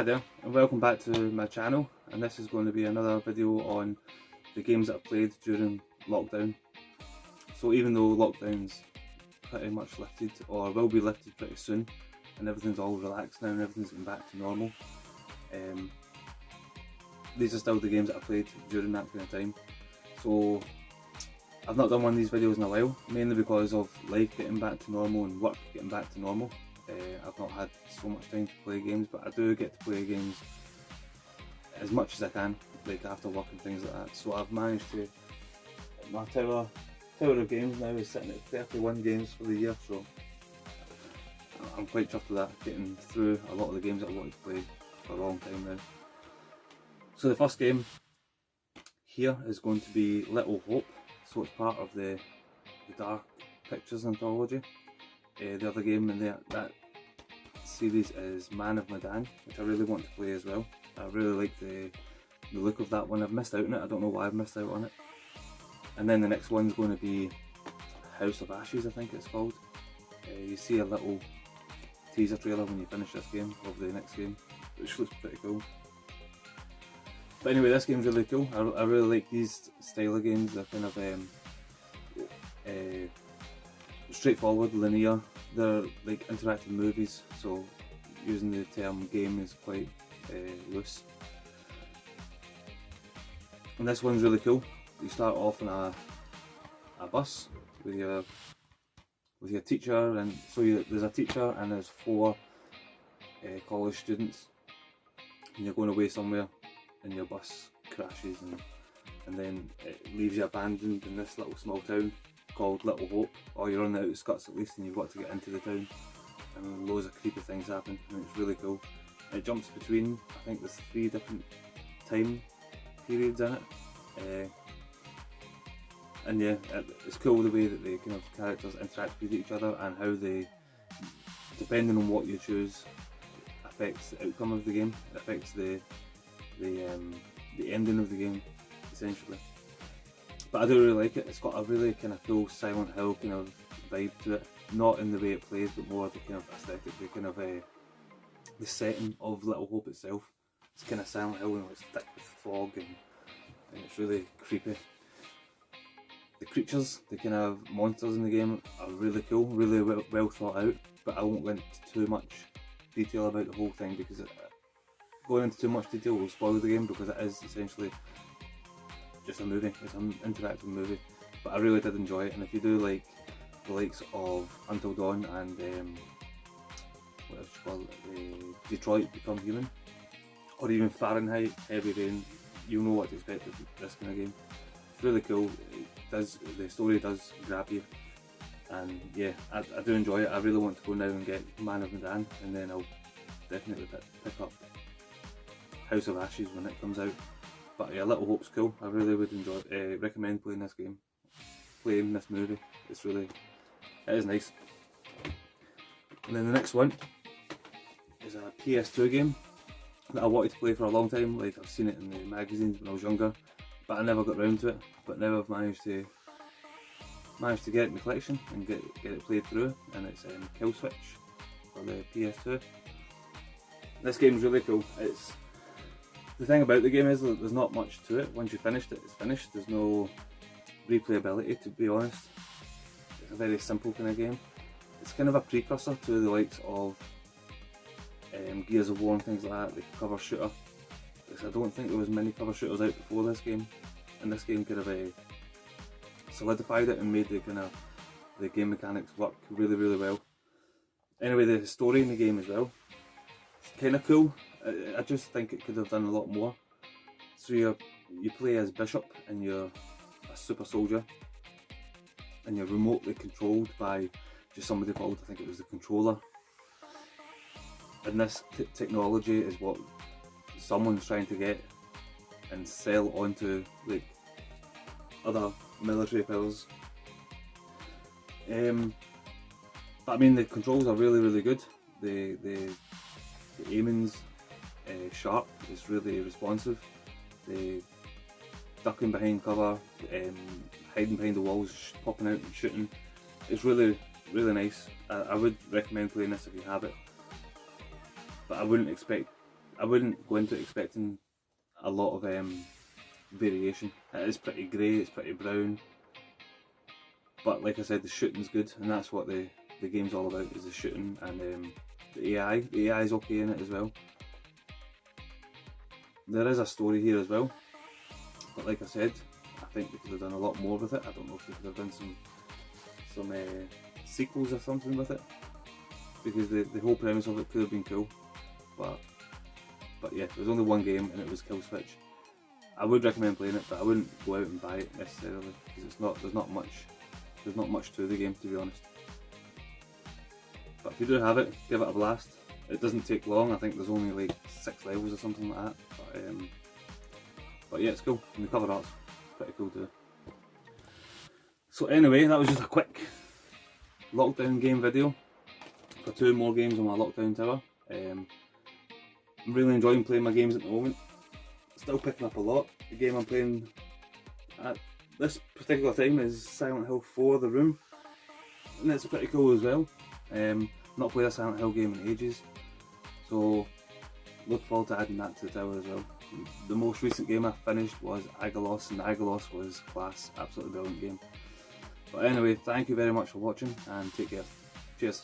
Hi there and welcome back to my channel, and this is going to be another video on the games that I've played during lockdown. So even though lockdown's pretty much lifted, or will be lifted pretty soon, and everything's all relaxed now and everything's getting back to normal, these are still the games that I played during that kind of time. So I've not done one of these videos in a while, mainly because of life getting back to normal and work getting back to normal. I've not had so much time to play games, but I do get to play games as much as I can, like after work and things like that. So I've managed to, my tower of games now is sitting at 31 games for the year, so I'm quite chuffed with that, getting through a lot of the games that I wanted to play for a long time now. So the first game here is going to be Little Hope, so it's part of the Dark Pictures anthology. The other game in that series is Man of Medan, which I really want to play as well. I really like the look of that one. I've missed out on it, I don't know why I've missed out on it. And then the next one's going to be House of Ashes, I think it's called. You see a little teaser trailer when you finish this game of the next game, which looks pretty cool. But anyway, this game's really cool. I really like these style of games. They're kind of straightforward, linear. They're like interactive movies, so using the term game is quite loose. And this one's really cool. You start off in a bus with your teacher, and so there's a teacher and there's 4 college students, and you're going away somewhere, and your bus crashes, and then it leaves you abandoned in this little small town called Little Hope, or you're on the outskirts at least, and you've got to get into the town, and loads of creepy things happen, and it's really cool. It jumps between, I think there's 3 different time periods in it, and yeah, it's cool the way that the kind of characters interact with each other, and how they, depending on what you choose, affects the outcome of the game, affects the ending of the game, essentially. But I do really like it. It's got a really kind of cool Silent Hill kind of vibe to it. Not in the way it plays, but more the kind of aesthetic, the kind of the setting of Little Hope itself. It's kind of Silent Hill, and it's thick with fog, and it's really creepy. The creatures, the kind of monsters in the game are really cool, really well thought out. But I won't go into too much detail about the whole thing, because going into too much detail will spoil the game, because it is essentially just a movie. It's an interactive movie, but I really did enjoy it. And if you do like the likes of Until Dawn and what else you call it, Detroit Become Human, or even Fahrenheit Heavy Rain, you'll know what to expect of this kind of game. It's really cool. The story does grab you, and yeah, I do enjoy it. I really want to go now and get Man of Medan, and then I'll definitely pick up House of Ashes when it comes out. But yeah, Little Hope's cool. I really would recommend playing this game, playing this movie. It is nice. And then the next one is a PS2 game that I wanted to play for a long time. Like, I've seen it in the magazines when I was younger, but I never got around to it. But now I've managed to get it in the collection and get it played through, and it's Killswitch for the PS2. This game's really cool. The thing about the game is that there's not much to it. Once you've finished it, it's finished. There's no replayability, to be honest. It's a very simple kind of game. It's kind of a precursor to the likes of Gears of War and things like that, the cover shooter. I don't think there was many cover shooters out before this game, and this game kind of solidified it and made the game mechanics work really, really well. Anyway, the story in the game as well, it's kind of cool. I just think it could have done a lot more. So you play as Bishop, and you're a super soldier, and you're remotely controlled by just somebody called, I think it was the controller. And this technology is what someone's trying to get and sell onto like other military powers. But I mean, the controls are really, really good. The aiming's sharp, it's really responsive. The ducking behind cover, hiding behind the walls, popping out and shooting, it's really, really nice. I would recommend playing this if you have it, but I wouldn't expect I wouldn't go into it expecting a lot of variation. It is pretty grey, it's pretty brown, but like I said, the shooting's good, and that's what the game's all about, is the shooting and the AI. The AI is okay in it as well. There is a story here as well, but like I said, I think they could have done a lot more with it. I don't know if they could have done some sequels or something with it, because the whole premise of it could have been cool. But yeah, there was only one game and it was Killswitch. I would recommend playing it, but I wouldn't go out and buy it necessarily, because there's not much to the game, to be honest. But if you do have it, give it a blast. It doesn't take long. I think there's only like 6 levels or something like that. But yeah, it's cool, and the cover art's pretty cool too. So anyway, that was just a quick lockdown game video for 2 more games on my lockdown tower. I'm really enjoying playing my games at the moment. Still picking up a lot. The game I'm playing at this particular time is Silent Hill 4 The Room, and it's pretty cool as well. Not played a Silent Hill game in ages, so look forward to adding that to the tower as well. The most recent game I finished was Agalos, and Agalos was class, absolutely brilliant game. But anyway, thank you very much for watching, and take care. Cheers.